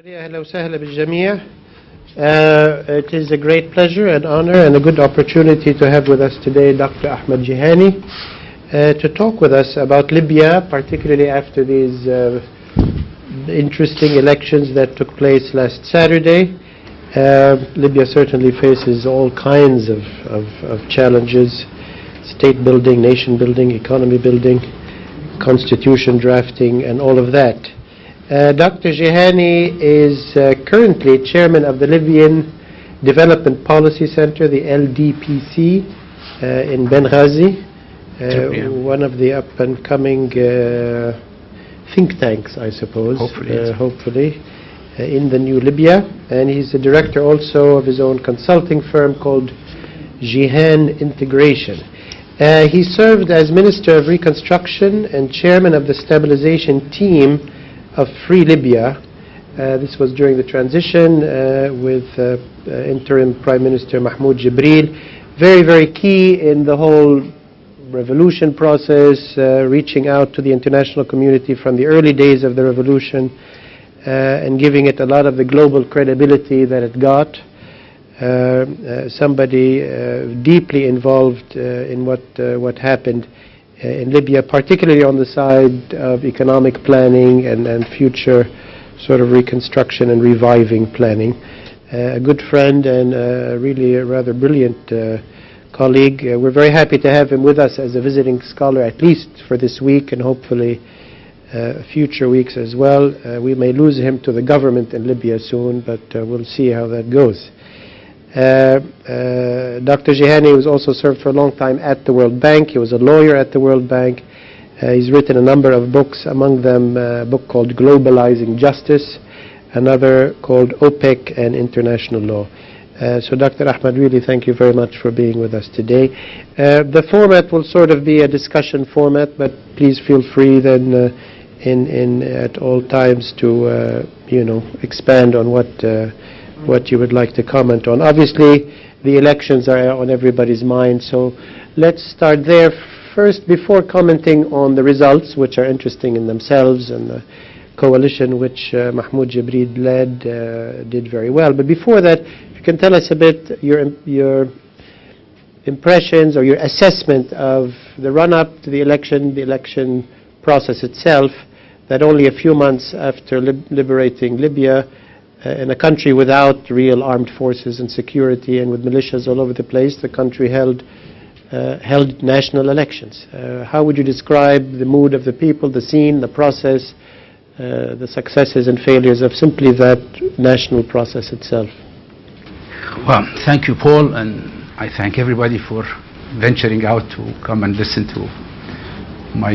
أهلا وسهلا بالجميع. It is a great pleasure and honor and a good opportunity to have with us today Dr. Ahmed Jihani to talk with us about Libya, particularly after these interesting elections that took place last Saturday. Libya certainly faces all kinds of challenges: state building, nation building, economy building, constitution drafting, and all of that. Dr. Jihani is currently chairman of the Libyan Development Policy Center, the LDPC, in Benghazi, one of the up-and-coming think tanks, I suppose, hopefully in the new Libya. And he's the director also of his own consulting firm called Jihan Integration. He served as Minister of Reconstruction and chairman of the stabilization team of Free Libya. This was during the transition with interim Prime Minister Mahmoud Jibril. Very, very key in the whole revolution process, reaching out to the international community from the early days of the revolution and giving it a lot of the global credibility that it got. Somebody deeply involved in what happened in Libya, particularly on the side of economic planning and future sort of reconstruction and reviving planning. A good friend and really a rather brilliant colleague. We're very happy to have him with us as a visiting scholar, at least for this week and hopefully future weeks as well. We may lose him to the government in Libya soon, but we'll see how that goes. Dr. Jihani was also served for a long time at the World Bank. He was a lawyer at the World Bank. He's written a number of books, among them a book called Globalizing Justice, another called OPEC and International Law. So Dr. Ahmed, really thank you very much for being with us today. The format will sort of be a discussion format, but please feel free then at all times to expand on what you would like to comment on. Obviously, the elections are on everybody's mind, so let's start there first before commenting on the results, which are interesting in themselves, and the coalition which Mahmoud Jibril led did very well. But before that, if you can tell us a bit your impressions or your assessment of the run-up to the election process itself, that only a few months after liberating Libya, in a country without real armed forces and security and with militias all over the place, the country held national elections. How would you describe the mood of the people, the scene, the process, the successes and failures of simply that national process itself? Well, thank you, Paul, and I thank everybody for venturing out to come and listen to my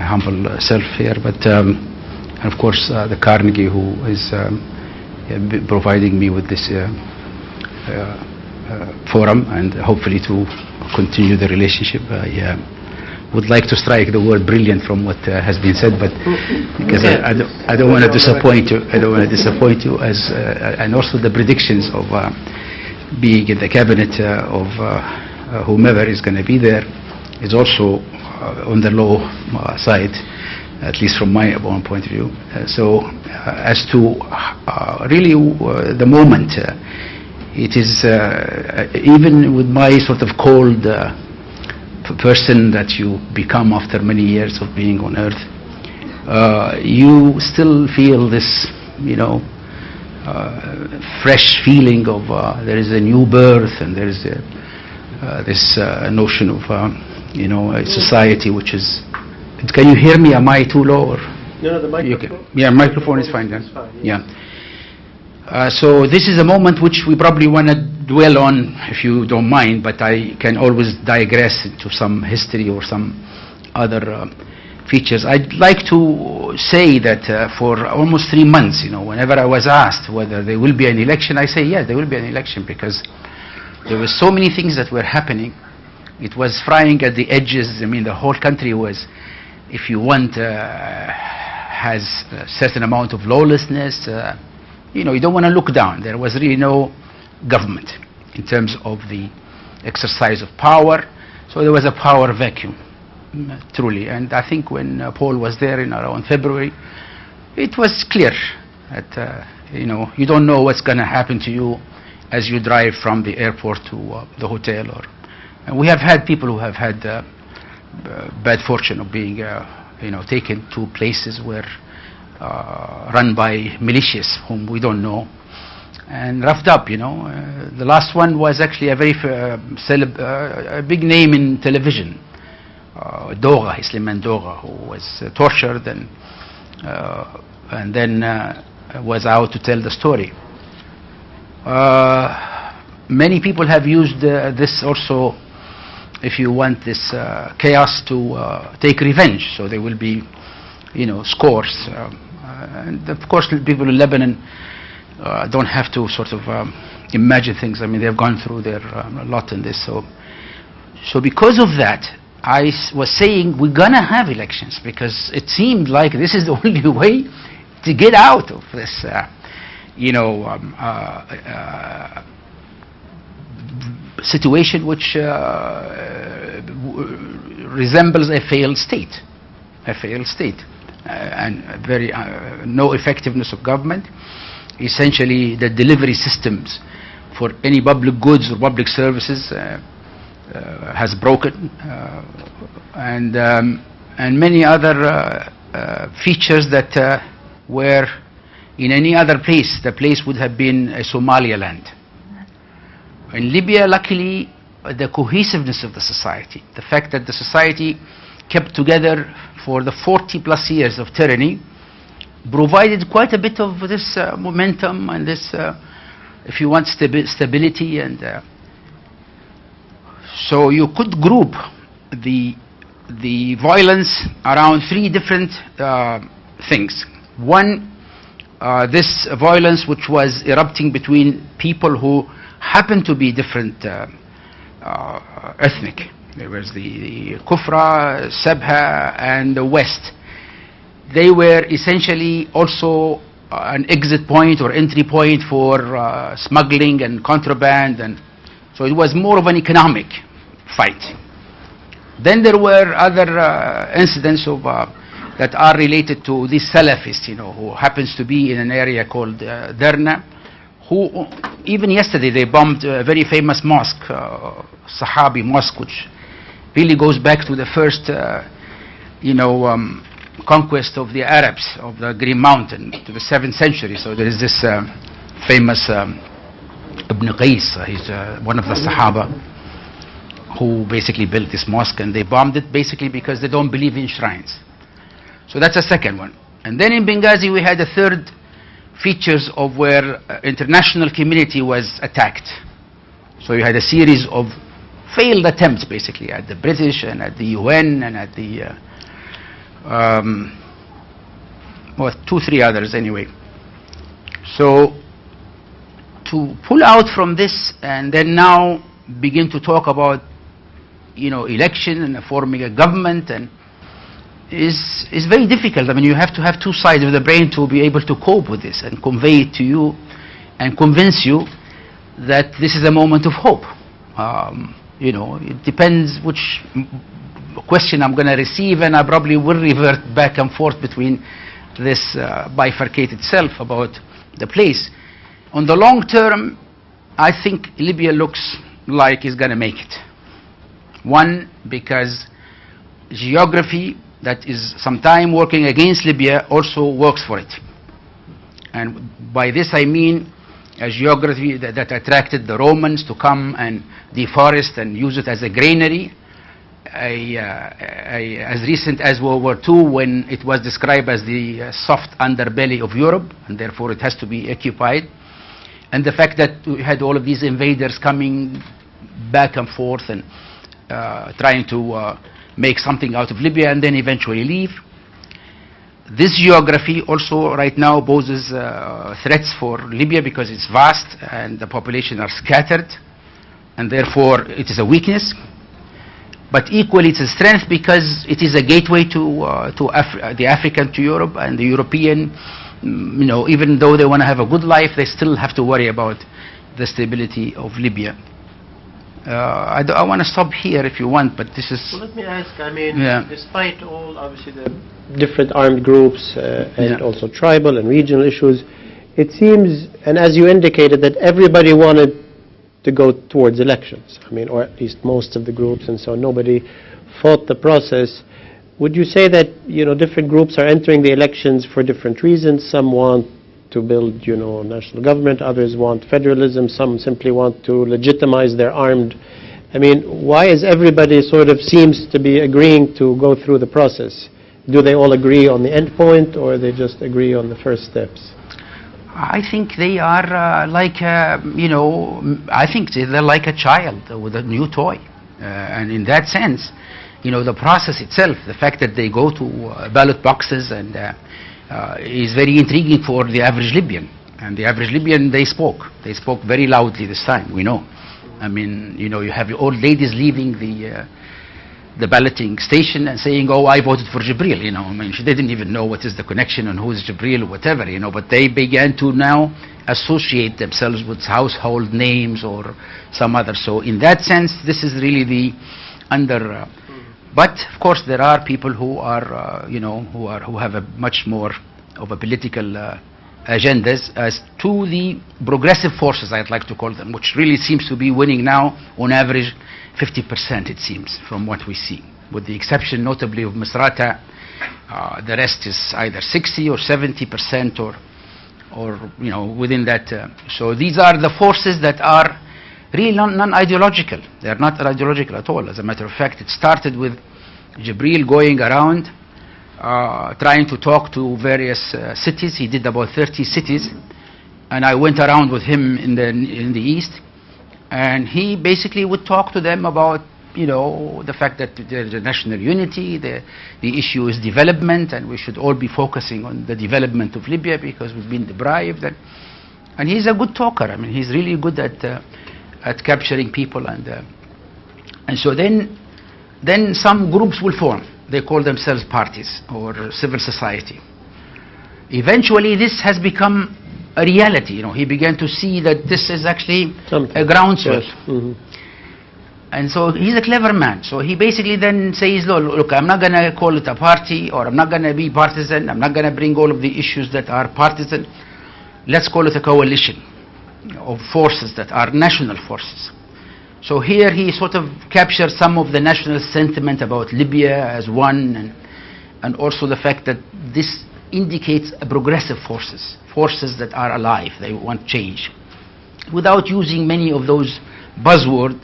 humble self here. But of course, the Carnegie, who is providing me with this forum, and hopefully to continue the relationship. I would like to strike the word brilliant from what has been said, but because I don't want to disappoint you. I don't want to disappoint you, and also the predictions of being in the cabinet of whomever is going to be there is also on the low side, at least from my own point of view. So as to really the moment, it is even with my sort of cold person that you become after many years of being on earth, you still feel this, fresh feeling of there is a new birth, and there is this notion of a society which is. Can you hear me? Am I too low? Or? No, the microphone. Yeah, microphone is fine then. Yeah. So this is a moment which we probably want to dwell on, if you don't mind, but I can always digress into some history or some other features. I'd like to say that for almost 3 months, whenever I was asked whether there will be an election, I say yes, there will be an election, because there were so many things that were happening. It was frying at the edges. I mean, the whole country was, if you want, has a certain amount of lawlessness. You don't want to look down. There was really no government in terms of the exercise of power. So there was a power vacuum, truly. And I think when Paul was there in around February, it was clear that you don't know what's going to happen to you as you drive from the airport to the hotel. And we have had people who have had bad fortune of being taken to places where run by militias whom we don't know and roughed up. The last one was actually a very a big name in television, Doga, Isliman Doga, who was tortured and then was out to tell the story. Many people have used this also, if you want, this chaos to take revenge. So there will be, scores. And of course, people in Lebanon don't have to sort of imagine things. I mean, they've gone through their a lot in this. So because of that, I was saying we're gonna have elections because it seemed like this is the only way to get out of this, situation which resembles a failed state, and very no effectiveness of government. Essentially, the delivery systems for any public goods or public services has broken, and many other features that were in any other place. The place would have been a Somaliland. In Libya, luckily, the cohesiveness of the society, the fact that the society kept together for the 40 plus years of tyranny, provided quite a bit of this momentum and this, if you want, stability. And so you could group the violence around three different things. One, this violence which was erupting between people who happened to be different ethnic. There was the Kufra, Sabha, and the West. They were essentially also an exit point or entry point for smuggling and contraband, and so it was more of an economic fight. Then there were other incidents of that are related to these Salafists, who happens to be in an area called Derna, who even yesterday they bombed a very famous mosque, Sahabi Mosque, which really goes back to the first, conquest of the Arabs of the Green Mountain to the 7th century. So there is this famous Ibn Qais, he's one of the Sahaba, who basically built this mosque, and they bombed it basically because they don't believe in shrines. So that's a second one. And then in Benghazi we had a third features of where international community was attacked. So you had a series of failed attempts basically at the British and at the UN and at the 2-3 others anyway. So to pull out from this and then now begin to talk about election and forming a government and is very difficult. I mean, you have to have two sides of the brain to be able to cope with this and convey it to you and convince you that this is a moment of hope. It depends which question I'm going to receive, and I probably will revert back and forth between this bifurcated self about the place. On the long term, I think Libya looks like it's going to make it. One, because geography that is sometime working against Libya also works for it. And by this I mean a geography that attracted the Romans to come and deforest and use it as a granary, as recent as World War II, when it was described as the soft underbelly of Europe, and therefore it has to be occupied. And the fact that we had all of these invaders coming back and forth and trying to make something out of Libya and then eventually leave. This geography also right now poses threats for Libya because it's vast and the population are scattered, and therefore it is a weakness. But equally it's a strength because it is a gateway to the African to Europe, and the European, even though they want to have a good life, they still have to worry about the stability of Libya. I want to stop here if you want, but this is... Well, let me ask, despite all, obviously, the different armed groups and also tribal and regional issues, it seems, and as you indicated, that everybody wanted to go towards elections. I mean, or at least most of the groups, and so nobody fought the process. Would you say that, different groups are entering the elections for different reasons? Some want to build, national government, others want federalism, some simply want to legitimize their armed. I mean, why is everybody sort of seems to be agreeing to go through the process? Do they all agree on the end point, or they just agree on the first steps? I think they are I think they're like a child with a new toy. And in that sense, the process itself, the fact that they go to ballot boxes and is very intriguing for the average Libyan. And the average Libyan, they spoke very loudly this time, we know. I mean, you have old ladies leaving the balloting station and saying, oh, I voted for Jibril, I mean, she didn't even know what is the connection and who is Jibril or whatever, but they began to now associate themselves with household names or some other. So in that sense, this is really the but of course there are people who are, who have a much more of a political agendas as to the progressive forces, I'd like to call them, which really seems to be winning now on average 50%, it seems, from what we see, with the exception notably of Misrata. The rest is either 60 or 70% or within that. So these are the forces that are really non-ideological. They are not ideological at all. As a matter of fact, it started with Jibril going around trying to talk to various cities. He did about 30 cities, and I went around with him in the east, and he basically would talk to them about the fact that there's a national unity, the issue is development, and we should all be focusing on the development of Libya because we've been deprived. And he's a good talker. I mean, he's really good at capturing people, and so then some groups will form. They call themselves parties or civil society. Eventually, this has become a reality. He began to see that this is actually a groundswell. Yes. Mm-hmm. And so he's a clever man. So he basically then says, look, I'm not going to call it a party, or I'm not going to be partisan. I'm not going to bring all of the issues that are partisan. Let's call it a coalition of forces that are national forces. So here he sort of captures some of the national sentiment about Libya as one, and also the fact that this indicates a progressive forces that are alive, they want change. Without using many of those buzzwords,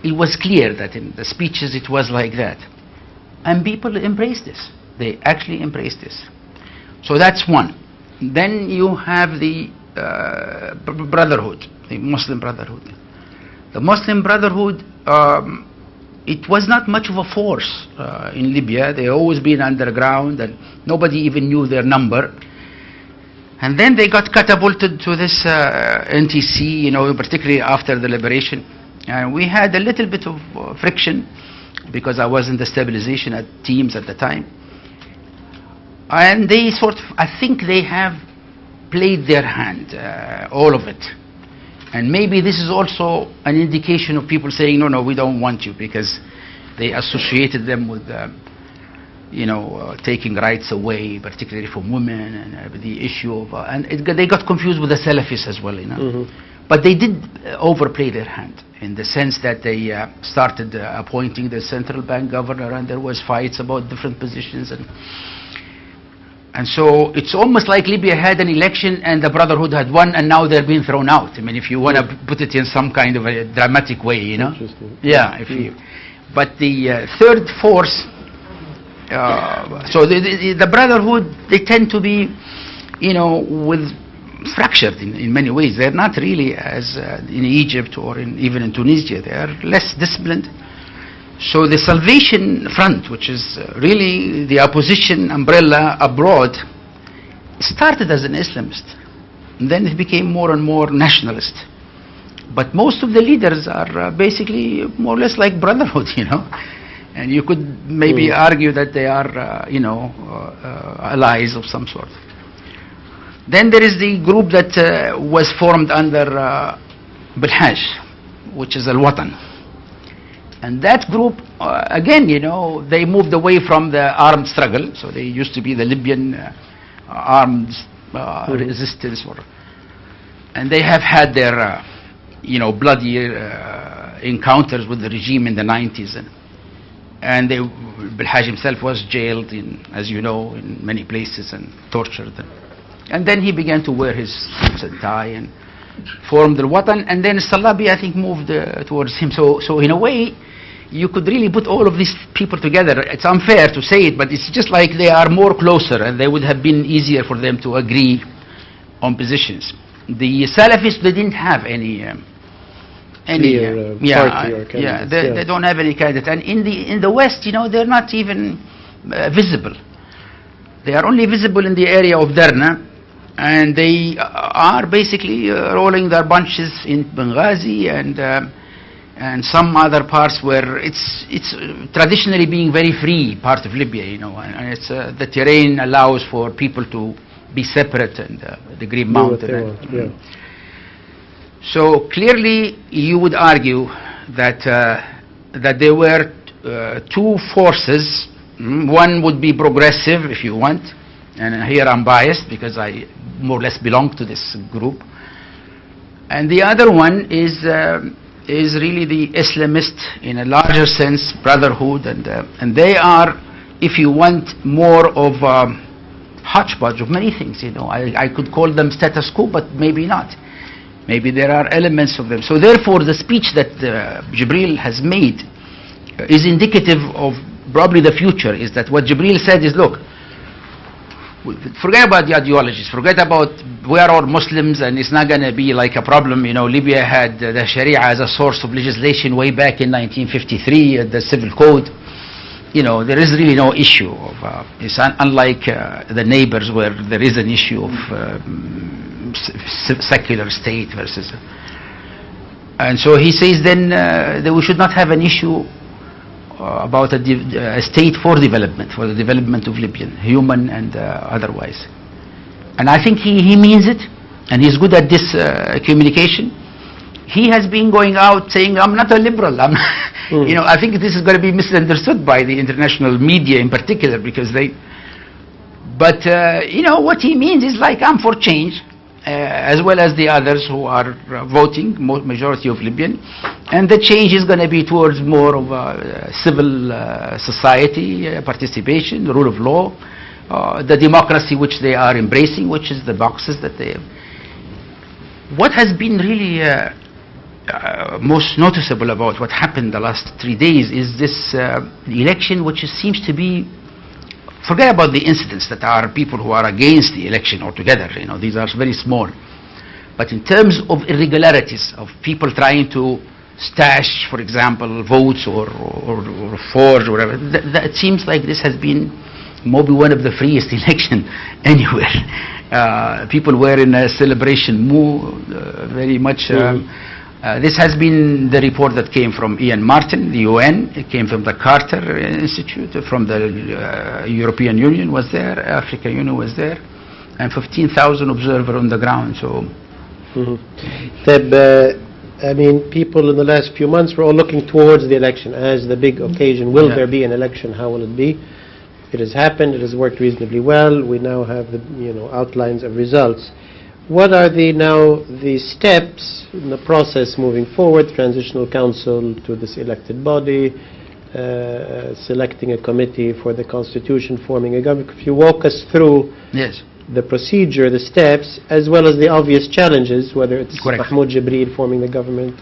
it was clear that in the speeches it was like that. And people embraced this. They actually embraced this. So that's one. Then you have the Brotherhood, the Muslim Brotherhood. The Muslim Brotherhood, it was not much of a force in Libya. They always been underground, and nobody even knew their number. And then they got catapulted to this NTC, particularly after the liberation. And we had a little bit of friction because I was in the stabilization teams at the time. And they I think they have played their hand, all of it. And maybe this is also an indication of people saying, no, we don't want you, because they associated them with, taking rights away, particularly from women, and the issue of, they got confused with the Salafis as well, Mm-hmm. But they did overplay their hand in the sense that they started appointing the central bank governor, and there was fights about different positions, and so it's almost like Libya had an election and the Brotherhood had won, and now they're being thrown out. I mean, if you want to put it in some kind of a dramatic way, Interesting. Yeah. But the third force, so the Brotherhood, they tend to be, fractured in many ways. They're not really as in Egypt or even in Tunisia. They are less disciplined. So the Salvation Front, which is really the opposition umbrella abroad, started as an Islamist. And then it became more and more nationalist. But most of the leaders are basically more or less like Brotherhood, And you could maybe argue that they are, allies of some sort. Then there is the group that was formed under Bilhaj, which is Al-Watan. And that group, again, they moved away from the armed struggle. So they used to be the Libyan armed resistance. And they have had their, bloody encounters with the regime in the 90s. And Bilhaj himself was jailed, as you know, in many places and tortured. And then he began to wear his suits and tie and formed the Watan. And then Salabi, I think, moved towards him. So in a way, you could really put all of these people together. It's unfair to say it, but it's just like they are more closer, and they would have been easier for them to agree on positions. The Salafists, they didn't have any party or candidates. They don't have any candidate. And in the West, they're not even visible. They are only visible in the area of Derna, and they are basically rolling their bunches in Benghazi and some other parts where it's traditionally being very free part of Libya, and it's the terrain allows for people to be separate, and the Green Mountain. So clearly, you would argue that there were two forces. One would be progressive, if you want, and here I'm biased because I more or less belong to this group. And the other one is really the Islamist, in a larger sense, brotherhood, and they are, if you want, more of hodgepodge of many things. I could call them status quo, but maybe not. Maybe there are elements of them. So therefore, the speech that Jibril has made is indicative of probably the future. Is that what Jibril said is, look, forget about the ideologies, forget about we are all Muslims and it's not going to be like a problem. Libya had the Sharia as a source of legislation way back in 1953, the civil code. There is really no issue of, it's unlike the neighbors where there is an issue of secular state versus. And so he says then that we should not have an issue about a state for the development of Libya, human and otherwise. And I think he means it, and he's good at this communication. He has been going out saying, I'm not a liberal. I think this is going to be misunderstood by the international media in particular, because but what he means is like, I'm for change, as well as the others who are voting, majority of Libyan, and the change is going to be towards more of a civil society, participation, the rule of law, the democracy which they are embracing, which is the boxes that they have. What has been really most noticeable about what happened the last 3 days is this election, which seems to be, forget about the incidents that are people who are against the election altogether, these are very small. But in terms of irregularities, of people trying to stash, for example, votes or forge or whatever, it seems like this has been maybe one of the freest election anywhere. People were in a celebration mood, very much. This has been the report that came from Ian Martin, the UN. It came from the Carter Institute, from the European Union was there, African Union was there, and 15,000 observers on the ground. So, people in the last few months were all looking towards the election as the big occasion. Will there be an election? How will it be? It has happened. It has worked reasonably well. We now have the outlines of results. What are the steps in the process moving forward? Transitional Council to this elected body, selecting a committee for the constitution, forming a government. If you walk us through the procedure, the steps, as well as the obvious challenges, whether it's Mahmoud Jibril forming the government,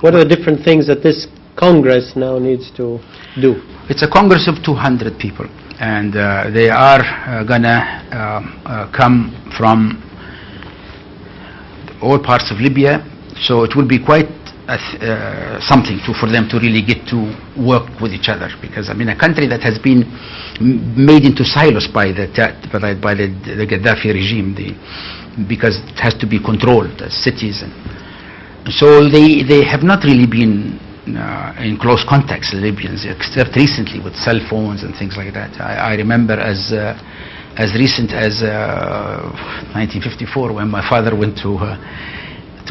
what are the different things that this Congress now needs to do? It's a Congress of 200 people, and they are going to come from all parts of Libya, so it will be quite something for them to really get to work with each other, because a country that has been made into silos by the Gaddafi regime, because it has to be controlled, the cities, and so they have not really been in close contacts, the Libyans, except recently with cell phones and things like that. I remember as recent as 1954, when my father went to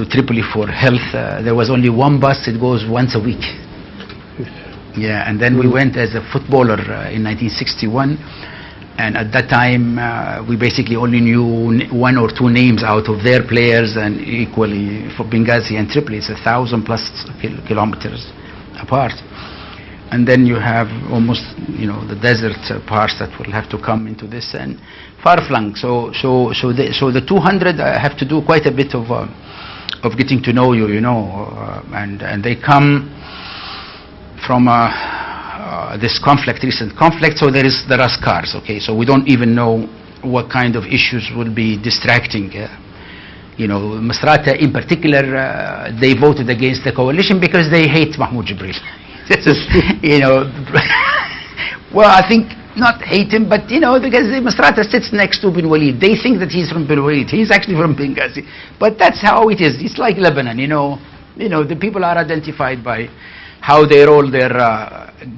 Tripoli for health. There was only one bus, it goes once a week. And then we went as a footballer in 1961, And at that time, we basically only knew one or two names out of their players, and equally for Benghazi and Tripoli, it's 1,000 plus kilometers apart. And then you have almost, the desert parts that will have to come into this, and far-flung. So the 200 have to do quite a bit of getting to know you, and they come from this recent conflict. So there are scars. Okay, so we don't even know what kind of issues will be distracting. Misrata in particular, they voted against the coalition because they hate Mahmoud Jibril. This is, well, I think not hate him, but because Misrata sits next to bin Walid. They think that he's from bin Walid. He's actually from Benghazi. But that's how it is. It's like Lebanon, the people are identified by how they roll their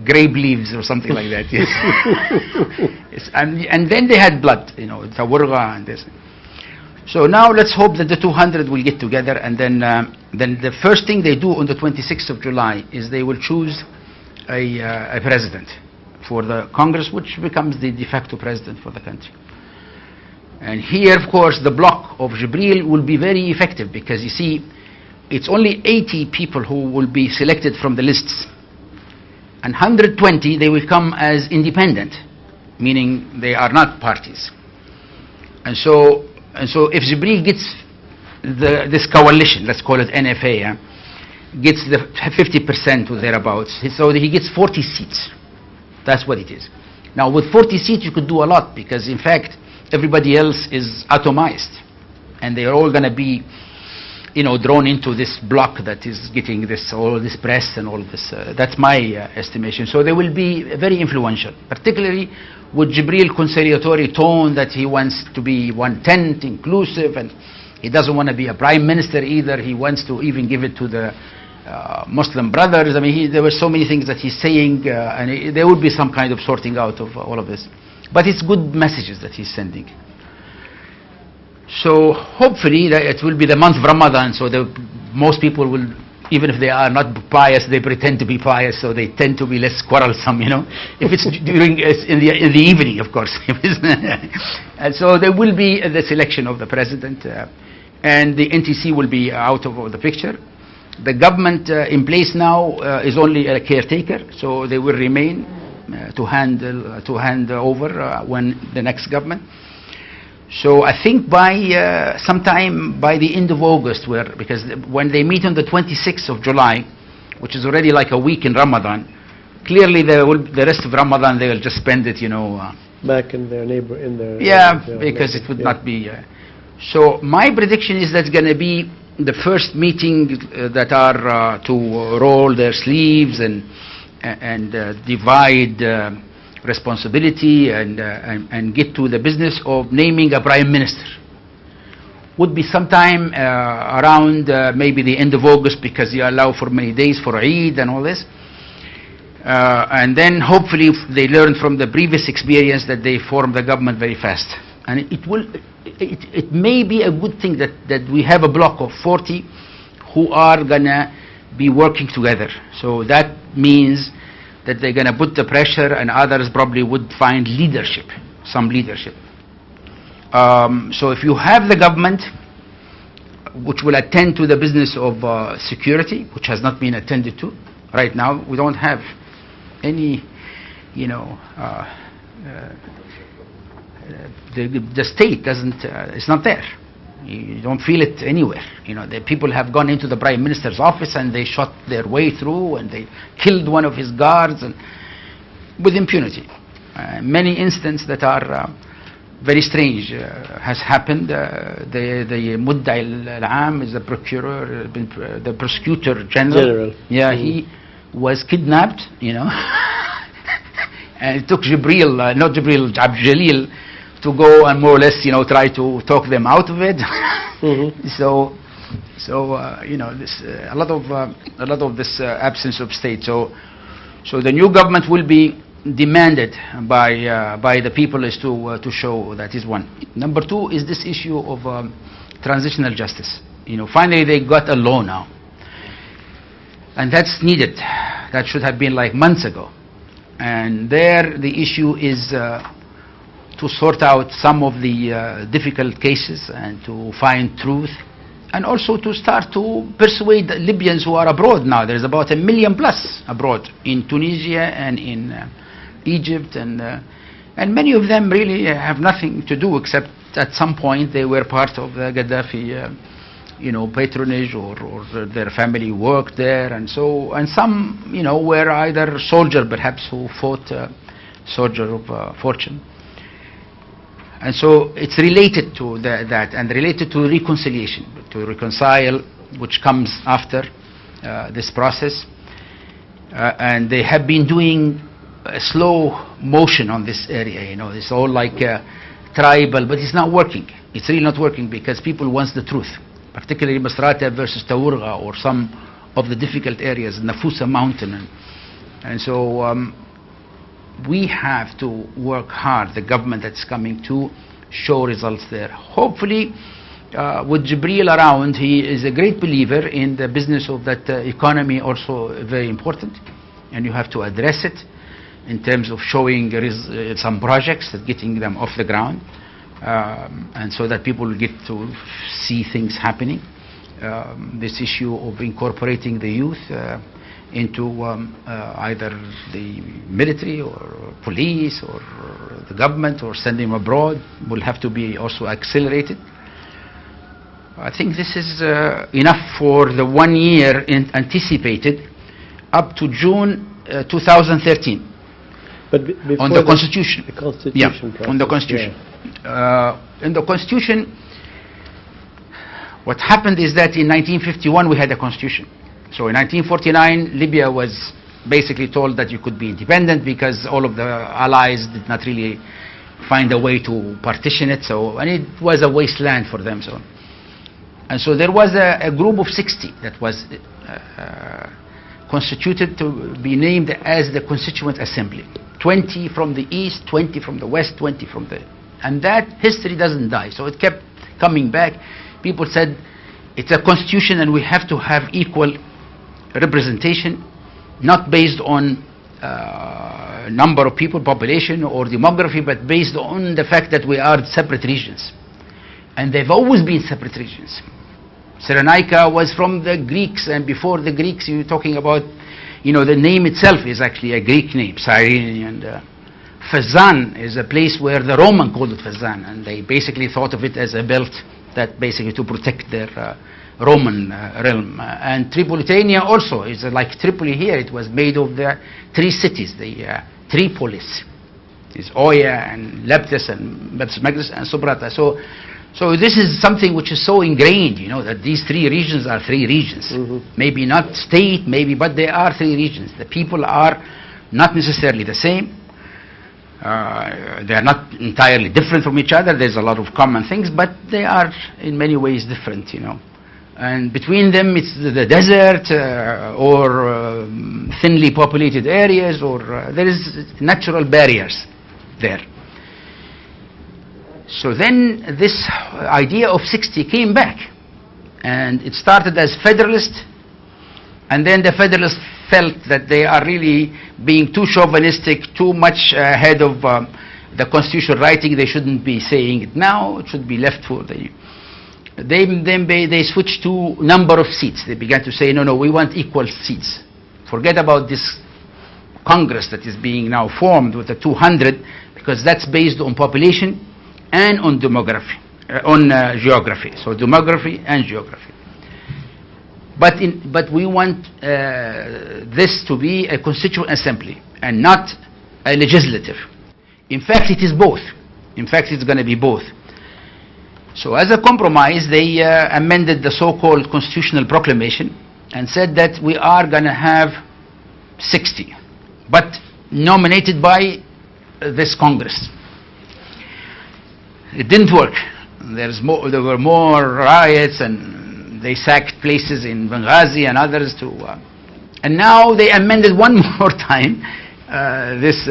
grape leaves or something like that. Yes. And then they had blood, Tawurga and this. So now let's hope that the 200 will get together, and then the first thing they do on the 26th of July is they will choose a president for the Congress, which becomes the de facto president for the country. And here, of course, the bloc of Jibril will be very effective, because you see, it's only 80 people who will be selected from the lists, and 120 they will come as independent, meaning they are not parties. And so if Jibril gets this coalition, let's call it NFA, gets the 50% or thereabouts, so he gets 40 seats. That's what it is. Now with 40 seats you could do a lot, because in fact everybody else is atomized, and they are all going to be drawn into this block that is getting all this press and all this. That's my estimation. So they will be very influential, particularly with Jibril conciliatory tone that he wants to be one-tenth inclusive, and he doesn't want to be a prime minister either. He wants to even give it to the Muslim brothers. I mean, there were so many things that he's saying, and there would be some kind of sorting out of all of this. But it's good messages that he's sending. So hopefully that it will be the month of Ramadan, so most people will, even if they are not pious, they pretend to be pious, so they tend to be less quarrelsome, if it's in the evening, of course. And so there will be the selection of the president, and the NTC will be out of the picture. The government in place now is only a caretaker, so they will remain to hand over when the next government. So I think by sometime by the end of August, because when they meet on the 26th of July, which is already like a week in Ramadan, clearly the rest of Ramadan they will just spend it, back in their because it would not be. So my prediction is that's going to be the first meeting that are to roll their sleeves and divide responsibility and get to the business of naming a prime minister. Would be sometime around maybe the end of August, because you allow for many days for Eid and all this. And then hopefully if they learn from the previous experience that they form the government very fast. And it may be a good thing that we have a block of 40 who are gonna be working together. So that means that they're going to put the pressure, and others probably would find some leadership. So if you have the government, which will attend to the business of security, which has not been attended to right now, we don't have any, the state doesn't, it's not there. You don't feel it anywhere. The people have gone into the prime minister's office and they shot their way through and they killed one of his guards, and with impunity. Many instances that are very strange has happened. The Mudda'i al-Am is the prosecutor general. Yeah, he was kidnapped, and it took Abd Jalil to go and more or less, try to talk them out of it. Mm-hmm. So this a lot of this absence of state. So the new government will be demanded by the people is to show that is one. Number two is this issue of transitional justice. Finally they got a law now, and that's needed. That should have been like months ago. And there the issue is to sort out some of the difficult cases and to find truth, and also to start to persuade the Libyans who are abroad now. There's about 1 million plus abroad in Tunisia and in Egypt, and many of them really have nothing to do except at some point they were part of the Gaddafi patronage, or their family worked there, and some were either soldier perhaps who fought soldier of fortune. And so it's related to that, and related to reconciliation, to reconcile, which comes after this process. And they have been doing a slow motion on this area. It's all like tribal, but it's not working. It's really not working because people want the truth, particularly Masrata versus Taurga, or some of the difficult areas, Nafusa mountain. And so we have to work hard, the government that's coming, to show results there. Hopefully, with Jibril around, he is a great believer in the business of that economy, also very important, and you have to address it in terms of showing some projects, getting them off the ground, and so that people will get to see things happening. This issue of incorporating the youth into either the military or police or the government, or sending them abroad, will have to be also accelerated. I think this is enough for the 1 year anticipated up to June 2013. But on the Constitution. The Constitution process, on the Constitution. Yeah. In the Constitution, what happened is that in 1951 we had a Constitution. So in 1949, Libya was basically told that you could be independent because all of the allies did not really find a way to partition it. And it was a wasteland for them. And so there was a group of 60 that was constituted to be named as the Constituent Assembly. 20 from the east, 20 from the west, 20 from the... And that history doesn't die. So it kept coming back. People said, it's a constitution and we have to have equal representation, not based on number of people, population or demography, but based on the fact that we are separate regions. And they've always been separate regions. Cyrenaica was from the Greeks, and before the Greeks you're talking about, the name itself is actually a Greek name, Cyrene, and Fezzan is a place where the Roman called it Fezzan, and they basically thought of it as a belt that basically to protect their Roman realm. And Tripolitania also is like Tripoli here. It was made of the 3 cities, the Tripolis. It's Oya and Leptis and Magdis and Sobrata. So this is something which is so ingrained, that these 3 regions are 3 regions. Mm-hmm. Maybe not state, but they are 3 regions. The people are not necessarily the same. They are not entirely different from each other. There's a lot of common things, but they are in many ways different, And between them, it's the desert or thinly populated areas, or there is natural barriers there. So then this idea of 60 came back, and it started as federalist, and then the federalists felt that they are really being too chauvinistic, too much ahead of the constitutional writing. They shouldn't be saying it now. It should be left for the... They switched to number of seats. They began to say, no, we want equal seats. Forget about this Congress that is being now formed with the 200, because that's based on population and on demography, on geography. So demography and geography. But we want this to be a constituent assembly and not a legislative. In fact, it is both. In fact, it's going to be both. So as a compromise, they amended the so-called constitutional proclamation and said that we are going to have 60, but nominated by this Congress. It didn't work. There were more riots, and they sacked places in Benghazi and others and now they amended one more time this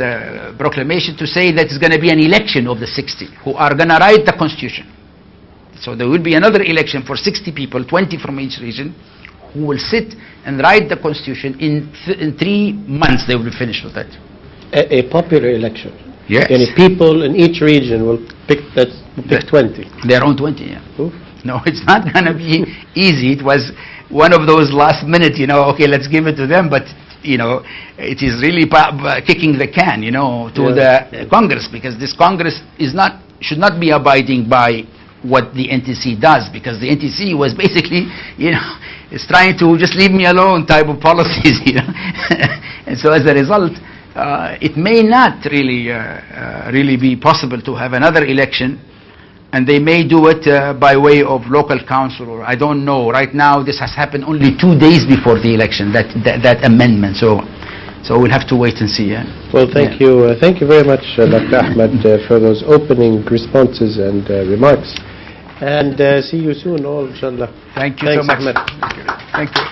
proclamation to say that it's going to be an election of the 60 who are going to write the constitution. So there will be another election for 60 people, 20 from each region, who will sit and write the constitution. In 3 months they will be finished with that. A popular election? Yes. Any people in each region will pick 20. Their own 20, yeah. Oof. No, it's not going to be easy. It was one of those last minute, okay, let's give it to them, but, it is really kicking the can, to the Congress, because this Congress should not be abiding by what the NTC does, because the NTC was basically, is trying to just leave me alone type of policies, And so as a result, it may not really be possible to have another election, and they may do it by way of local council, or I don't know. Right now, this has happened only 2 days before the election, that amendment. So we'll have to wait and see. Yeah. Well, thank you. Thank you very much, Dr. Ahmed, for those opening responses and remarks. And see you soon, all, inshallah. Thank you Thanks, so much. Ahmed. Thank you.